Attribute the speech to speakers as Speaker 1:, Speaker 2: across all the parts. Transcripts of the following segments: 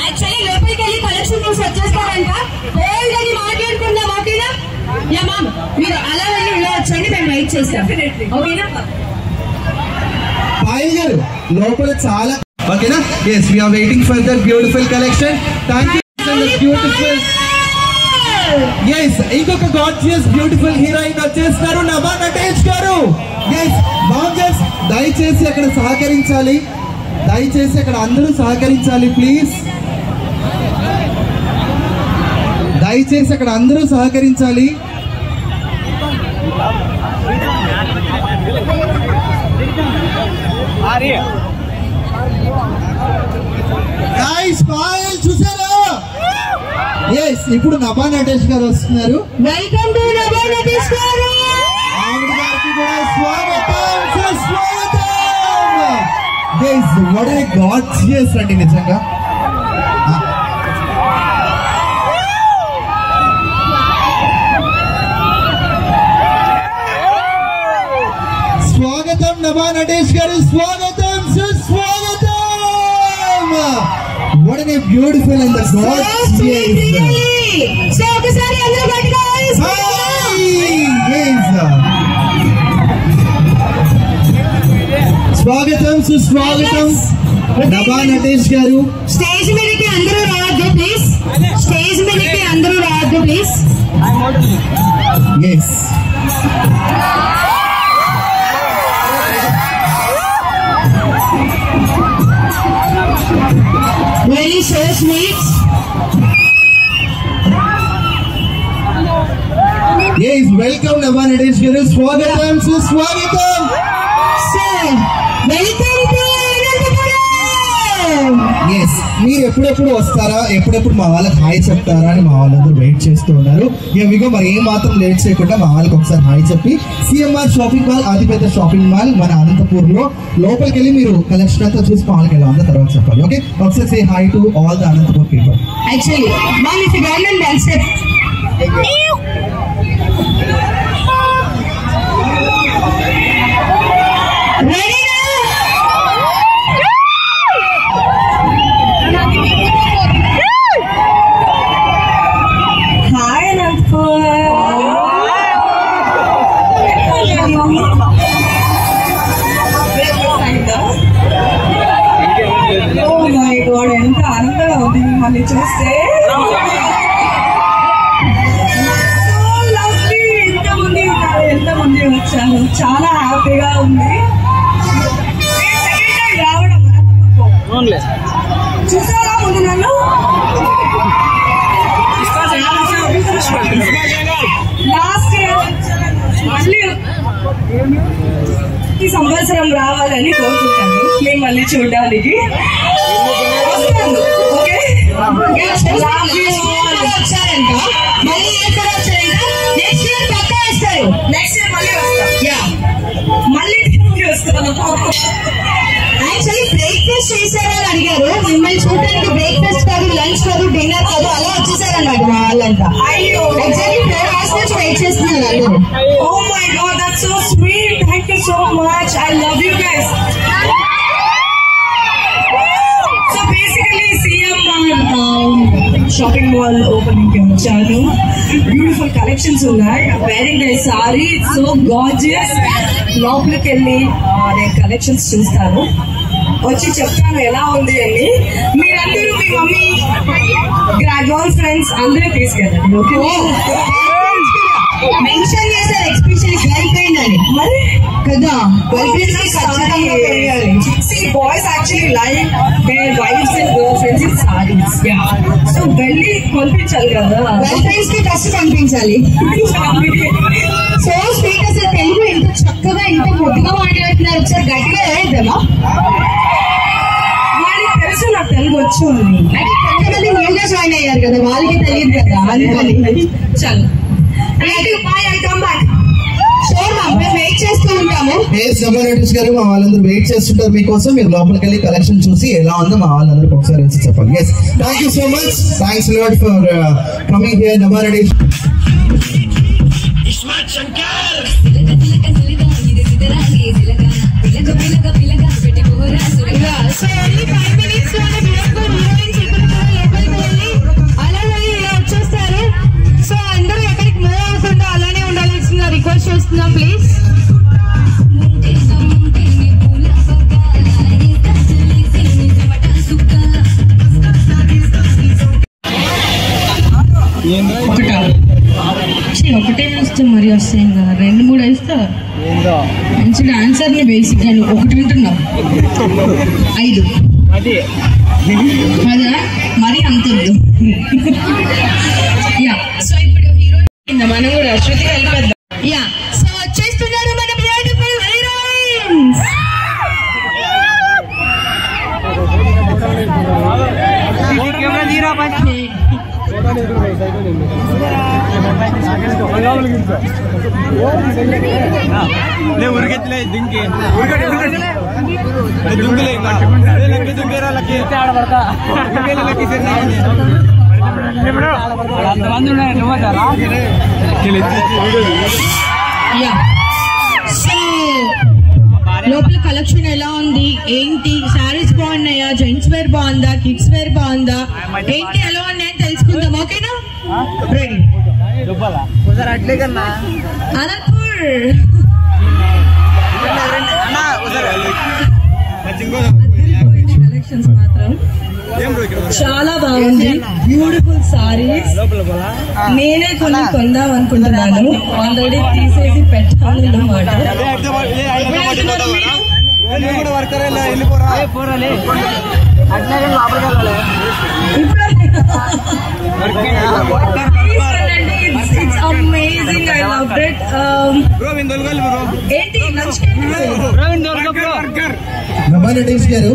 Speaker 1: Actually లోపలికి వెళ్ళి collection చూసి వచ్చేస్తారంట. బోల్డ్ అని మాట్లాడుకుందాం, ఓకేనా? యా మ్యామ్, మీరు అలా వెళ్ళి ఇలా వచ్చండి, మేము వెయిట్ చేస్తాం, ఓకేనా?
Speaker 2: పాయల్ గారు లోపల చాలా ఓకేనా? yes we are waiting for the beautiful collection. thank you for the beautiful yes ఇంకొక gorgeous beautiful heroine వచ్చేస్తారు నభా నటేష్ గారు. yes బాంగర్స్ దయచేసి అక్కడ సహకరించాలి, దయచేసి అక్కడ అందరూ సహకరించాలి ప్లీజ్, దయచేసి అక్కడ అందరూ సహకరించాలి. గైస్ పాయల్ చూసారా? yes ఇప్పుడు నభా నటేష్ గారు వస్తున్నారు.
Speaker 1: వెల్కమ్ టు నభా నటేష్ గారు.
Speaker 2: ఆవిడ గారికి కూడా స్వాగతం సుస్వాగతం. గైస్ వాట్ ఏ గాడ్జియస్ అండి నిజంగా. స్వాగతం నభా నటేష్ గారు, స్వాగతం సుస్వాగతం. what a beautiful and the gorgeous
Speaker 1: so ఒకసారి అందరూ గట్టిగా
Speaker 2: స్వాగతం సుస్వాగతం నభా నటేష్ గారు.
Speaker 1: స్టేజ్ మీదకి అందరూ రావద్దు ప్లీజ్, స్టేజ్ మీదకి అందరూ రావద్దు please.
Speaker 2: yes
Speaker 1: very so sweet.
Speaker 2: yes welcome Nabha Natesh గారు, స్వాగతం సుస్వాగతం.
Speaker 1: So welcome to Anantapuram.
Speaker 2: yes మీరు ఎప్పుడెప్పుడు వస్తారా, ఎప్పుడెప్పుడు మా వాళ్ళకి హాయ్ చెప్తారా అని మా వాళ్ళందరూ వెయిట్ చేస్తూ ఉన్నారు. ఇవిగో మరి ఏ మాత్రం లేట్ చేయకుండా మా వాళ్ళకి ఒకసారి హాయ్ చెప్పి సిఎంఆర్ షాపింగ్ మాల్, అతిపెద్ద షాపింగ్ మాల్ మన అనంతపూర్ లో లోపలికి వెళ్ళి మీరు కలెక్షన్ అంతా చూసి మా వాళ్ళకి ఎలా ఉందో తర్వాత చెప్పాలి. ఓకే ఒకసారి say hi to all the Anantapur people.
Speaker 1: Actually ma'am if you government dance step ready నా? Hi Anantapur. Oh my god ఎంత ఆనందంగా ఉంది మిమ్మల్ని చూస్తే. ఎంతమంది ఉన్నారు, ఎంతమంది వచ్చారు, చాలా హ్యాపీగా ఉంది. సెకండ్ టైం రావడం అనంతపూర్ చూసారా ముందు నన్ను లాస్ట్ ఇయర్ మళ్ళీ ఈ సంవత్సరం రావాలని కోరుకుంటాను మిమ్మల్ని చూడడానికి. ఓకే వచ్చారంట, మళ్ళీ ఎక్కడ వచ్చారంట, నెక్స్ట్ ఇయర్ పక్కా వస్తారు, నెక్స్ట్ ఇయర్ మళ్ళీ వస్తారు, మళ్ళీ వస్తాను. యాక్చువల్లీ బ్రేక్ఫాస్ట్ చేశారని అడిగారు, మిమ్మల్ని చూడడానికి బ్రేక్ఫాస్ట్ కాదు, లంచ్ కాదు, డిన్నర్ కాదు, అలా వచ్చేసారన్నమాట మా వాళ్ళంతా. అయ్యో ఎగ్జాక్ట్లీ 4 hours నుంచి వెయిట్ చేస్తున్నారు అందరూ. Oh my god that's so sweet, thank you so much, I love you guys. So basically shopping mall opening కి వచ్చాను. బ్యూటిఫుల్ కలెక్షన్స్ ఉన్నాయి, very nice sari, so gorgeous. లోపలికి వెళ్ళి నేను కలెక్షన్స్ చూస్తాను, వచ్చి చెప్తాను ఎలా ఉంది అని. మీరందరూ మీ మమ్మీ గర్ల్ ఫ్రెండ్స్ అందరూ తీసుకెళ్ళండి. ఓకే మెన్షన్ చేశారు ఎక్స్పెషల్లీ గర్ల్ ఫ్రెండ్ అని, మరి కదా boys actually like their wives and girl friends in saris. So వెళ్ళి పంపించాలి కదా, గర్ల్ ఫ్రెండ్స్ కి ఫస్ట్ పంపించాలి. సో స్వీట్, అసలు తెలుగు ఎంత చక్కగా ఎంత ముద్దుగా మాట్లాడుతున్నారు, ఒకసారి గట్టిగా ఏదమ్మా. వాళ్ళకి తెలుసు నాకు తెలుగు వచ్చు అని, కొంతమంది న్యూగా జాయిన్ అయ్యారు కదా వాళ్ళకి తెలియదు కదా, అందుకని చాలు. వెయిట్ చేస్తూ ఉంటాము. గారు మా వాళ్ళందరూ వెయిట్ చేస్తుంటారు మీకోసం. మీరు లోపలికి వెళ్ళి కలెక్షన్ చూసి ఎలా ఉందో మా వాళ్ళందరూ ఒకసారి వచ్చి చెప్పాలి. Yes thank you so much, thanks lot for coming here Nabha Natesh. So only 5 minutes ఒకటే వేస్తే మరి వస్తాయి కదా, 2-3 వేస్తా మంచిగా ఆన్సర్ని బేసిక్ గా ఒకటి వింటున్నావు 5 అదా మరి అంతొద్దు. యా సో ఇప్పుడు హీరోయిన్ మనం కూడా శృతి కలిపేద్దాం. యా సో వచ్చేస్తున్నారు మన బ్యూటిఫుల్ హీరోయిన్స్. లోపల కలెక్షన్ ఎలా ఉంది ఏంటి? శారీస్ బాగున్నాయా? జెంట్స్ వేర్ బాగుందా? కిడ్స్ వేర్ బాగుందా? ఏంటి ఎలా ఉన్నాయని తెలుసుకుందాం. ఓకేనా? రెడీ? అనంతపూర్ కలెక్షన్స్ మాత్రం చాలా బాగుంది. బ్యూటిఫుల్ సారీస్ నేనే కొందాం అనుకుంటున్నాను. ఆల్రెడీ తీసేసి పెట్టాలన్నమాట. It's amazing. I loved it. ఏంటి లంచ్
Speaker 2: గారు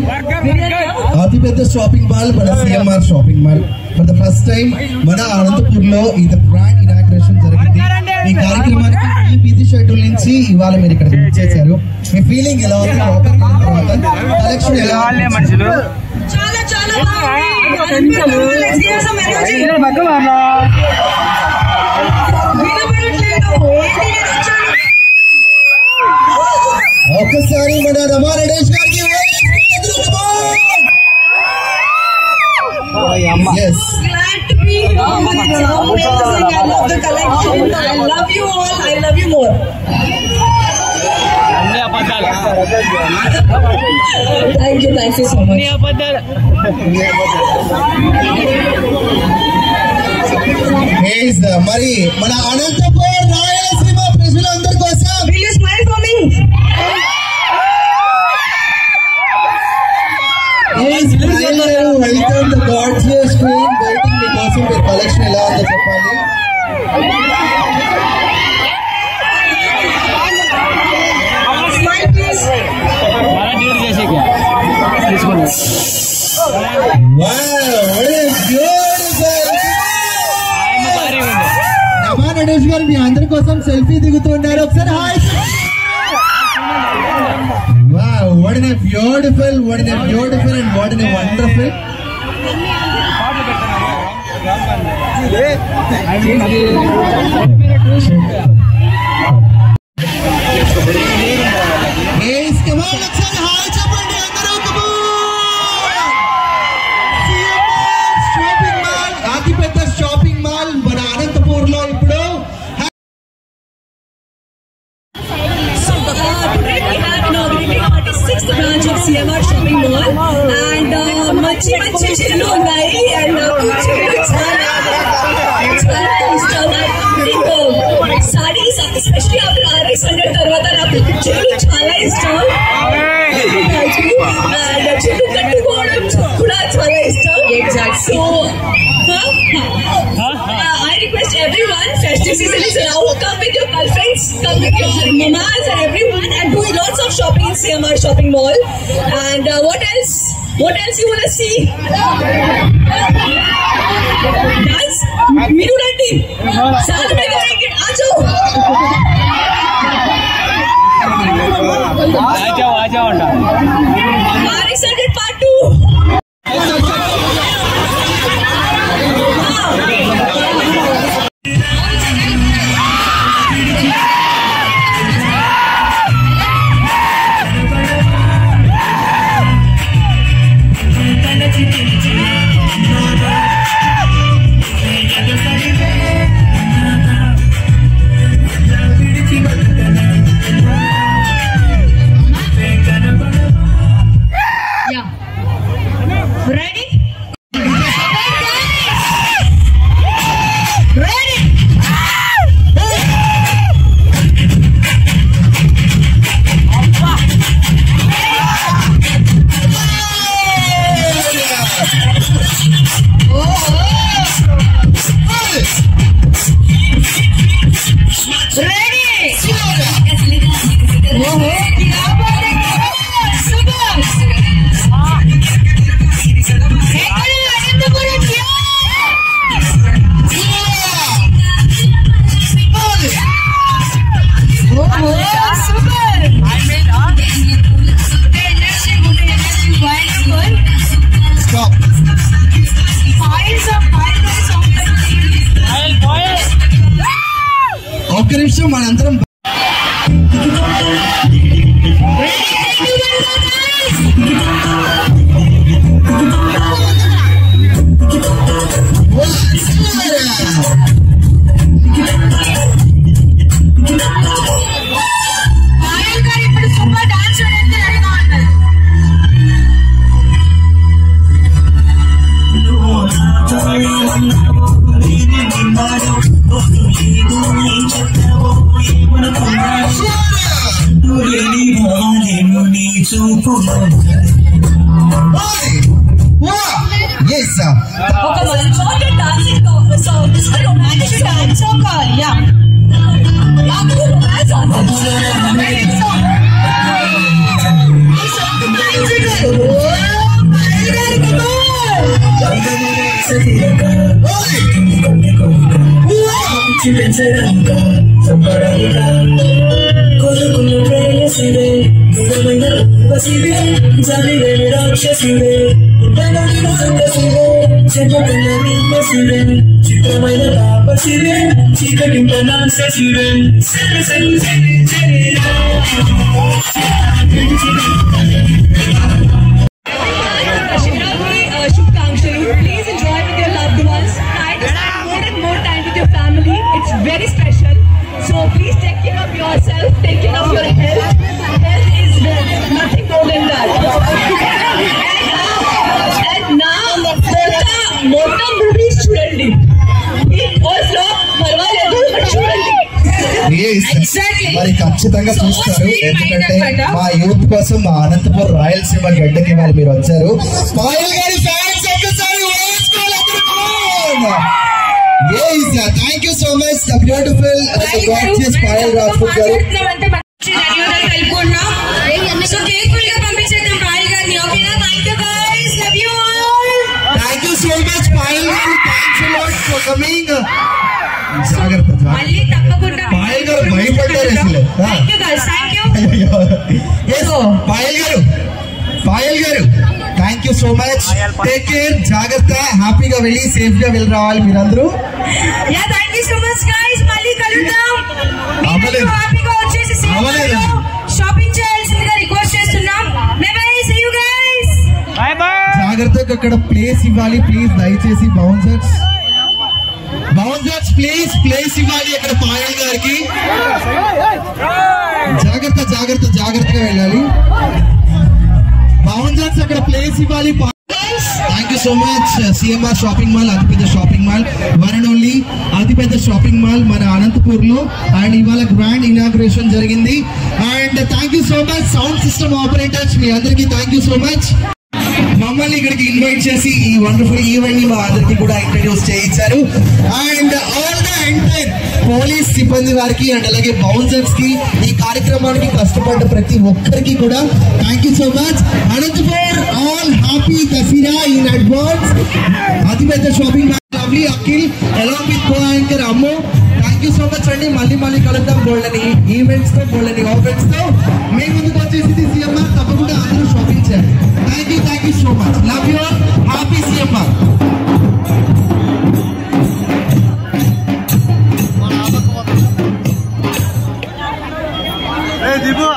Speaker 2: అతిపెద్ద షాపింగ్ మాల్ మన CMR shopping mall for the first time మన అనంతపూర్ లో ఇది బ్రాండ్ ఇనాగ్రేషన్ జరిగింది. ఈ కార్యక్రమానికి ఈ బిజీ షెడ్యూల్ నుంచి ఇవాళ మీరు ఇక్కడ చేశారు. మీ ఫీలింగ్ ఎలా ఉంది? కలెక్షన్ ఎలా ఉంది?
Speaker 1: చాలా చాలా
Speaker 2: ఒక్కసారి మన రమారెడ్డి గారికి yes.
Speaker 1: Glad to be here. It's amazing. I love the collection. I love you all. I love you more. Thank you so much.
Speaker 2: మరి మన అనంతపూర్ రాయలసీమ ప్రజలందరి కోసం
Speaker 1: Will you smile for me?
Speaker 2: Welcome to gorgeous queen. Waiting మీకోసం. మీ collection ఎలా ఉందో చెప్పాలి.
Speaker 1: Smile please.
Speaker 2: Rama Reddy గారు మీ అందరి కోసం సెల్ఫీ దిగుతున్నారు. ఒకసారి hi. Wow, what a beautiful and what a wonderful. Yes, come on, let's say hi చెప్పండి అందరూ. షాపింగ్ మాల్, అతిపెద్ద షాపింగ్ మాల్ మన అనంతపూర్ లో ఇప్పుడు.
Speaker 1: Branch of CMR shopping mall and మంచి చీరలు ఉన్నాయి and saris especially after RX100 తర్వాత నాకు చీరలు చాలా ఇష్టం. చీరలు కట్టుకోవడం కూడా చాలా ఇష్టం. So I request everyone, festive season is around, come with your girlfriends, come with your mamas and everyone and do lots of shopping in CMR shopping mall. And what else you want to see? Dance? Meenu Reddy. Saal mein karenge. Aajao. RX100 Part 2. Ready?
Speaker 2: ఒక్క నిమిషం మనందరం మరి ఖచ్చితంగా చూస్తారు. ఎందుకంటే మా youth కోసం మా అనంతపురం రాయలసీమ గడ్డకి వాళ్ళు మీరు వచ్చారు. Thank you so much the beautiful gorgeous Payal Rajput గారు. Thank you so much Payal గారు. Thanks a lot for coming. జాగ్రత్త పాయల్ గారు భయపడ్డారు అసలు. పాయల్ గారు thank you so much. Take care, జాగ్రత్త, హ్యాపీగా వెళ్ళి సేఫ్ గా వెళ్ళి రావాలి మీరందరూ.
Speaker 1: షాపింగ్ చేయాల్సిందిగా రిక్వెస్ట్ చేస్తున్నాం.
Speaker 2: జాగ్రత్తగా అక్కడ ప్లేస్ ఇవ్వాలి ప్లీజ్. దయచేసి బౌన్సర్స్ ప్లీజ్ ప్లేస్ ఇవ్వాలి అక్కడ పాయల్ గారికి. జాగ్రత్తగా వెళ్ళాలి. బౌన్సర్స్ అక్కడ ప్లేస్ ఇవ్వాలి. Thank you so much. CMR shopping mall అతిపెద్ద shopping mall, one and only అతిపెద్ద షాపింగ్ మాల్ మన అనంతపూర్ లో. అండ్ ఇవాళ గ్రాండ్ ఇనాగ్రేషన్ జరిగింది. And thank you so much sound system operators, మీ అందరికీ థ్యాంక్ యూ సో మచ్. మమ్మల్ని ఇక్కడికి ఇన్వైట్ చేసి ఈ వండర్ఫుల్ ఈవెంట్ ని మా అందరికి కూడా ఇంట్రడ్యూస్ చేయించారు. And all the entire police సిబ్బంది వారికి అండ్ అలాగే బౌన్సర్స్ కి ఈ కార్యక్రమానికి కష్టపడ్డ ప్రతి ఒక్కరికి కూడా thank you so much. Anantapur all happy Dasara in advance. అతిపెద్ద shopping mall lovely Akhil along with co anchor అమ్మో. థ్యాంక్ యూ సో మచ్ అండి. మళ్ళీ కలుద్దాం గోల్డెన్ ఈవెంట్స్ తో, గోల్డెన్ ఆఫర్స్ తో. మీ ముందుకు వచ్చేసి సీఎంఆర్, తప్పకుండా అందరూ షాపింగ్ చేయండి. Thank you so much. Love you all. Happy CMR. Hey, Dibu.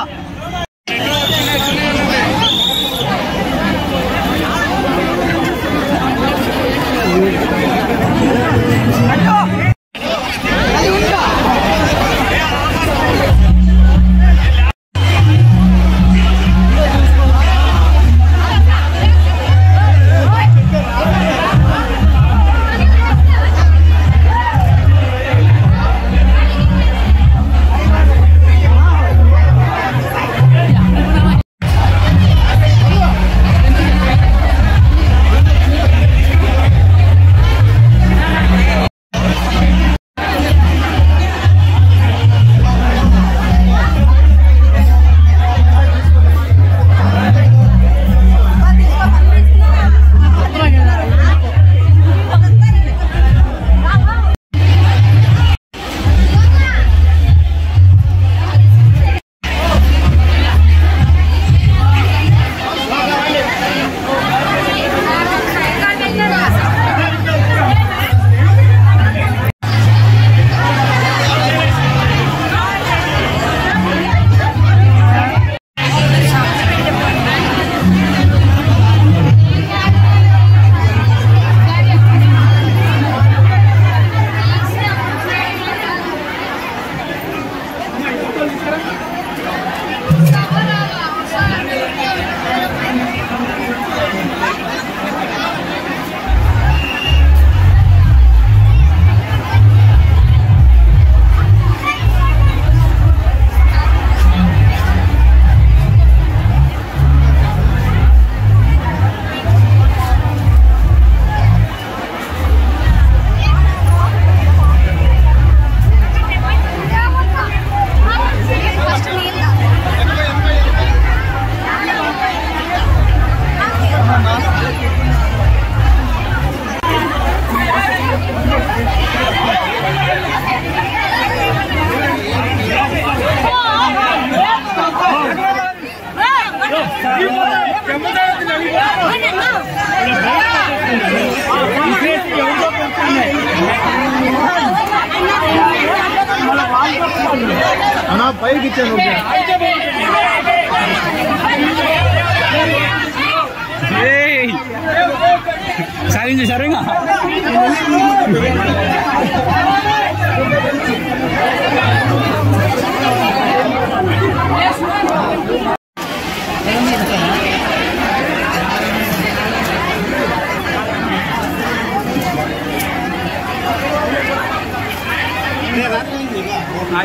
Speaker 3: సాయం చేశారు ఇంకా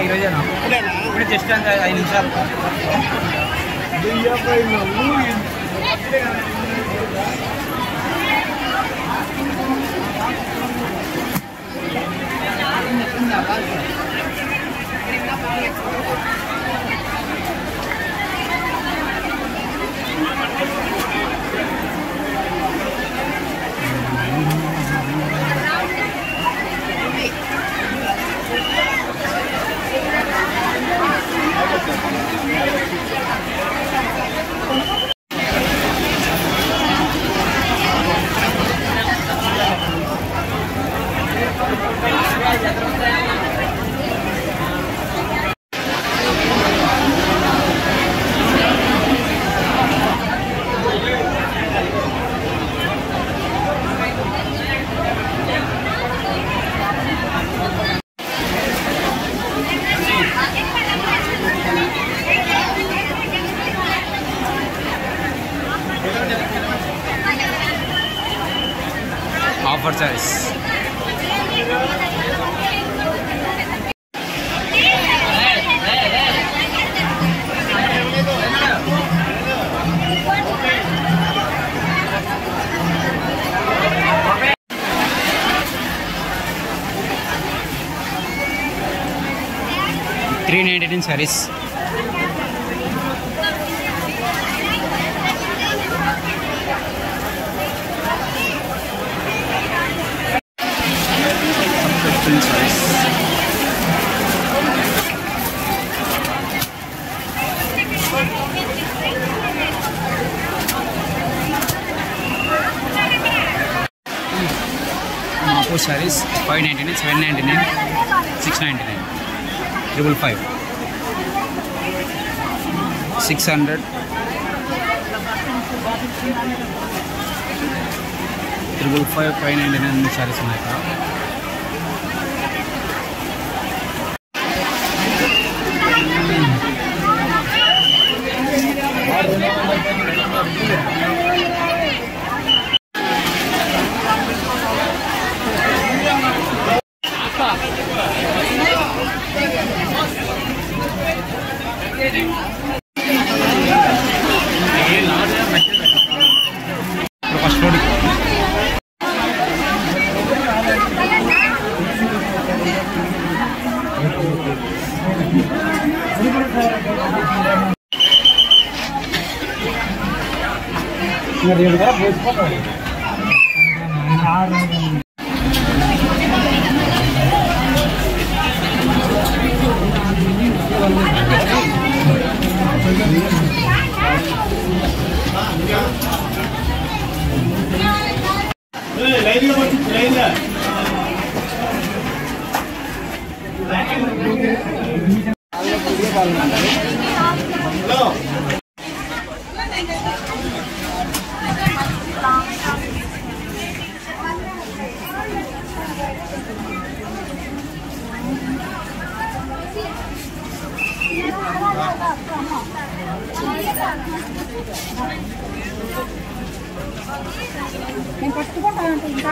Speaker 3: ఈరోజేనా ఇప్పుడు జస్ట్ అంత 5 నిమిషాలు offer choice $399 sarees. Four sarees, $599, $799, $699, $555, $600, $555, $599 sarees ఉన్నాయి కదా.
Speaker 4: నేను పట్టుకుంటానంటే ఇంకా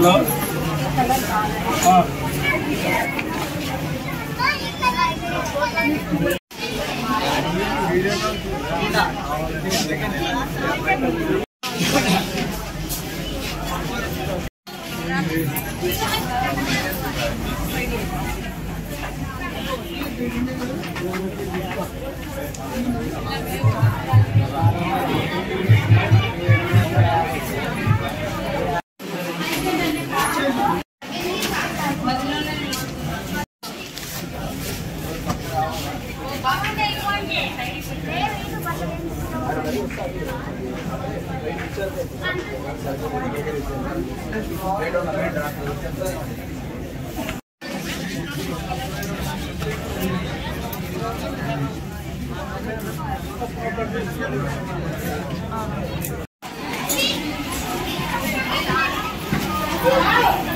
Speaker 3: హలో
Speaker 1: Wow.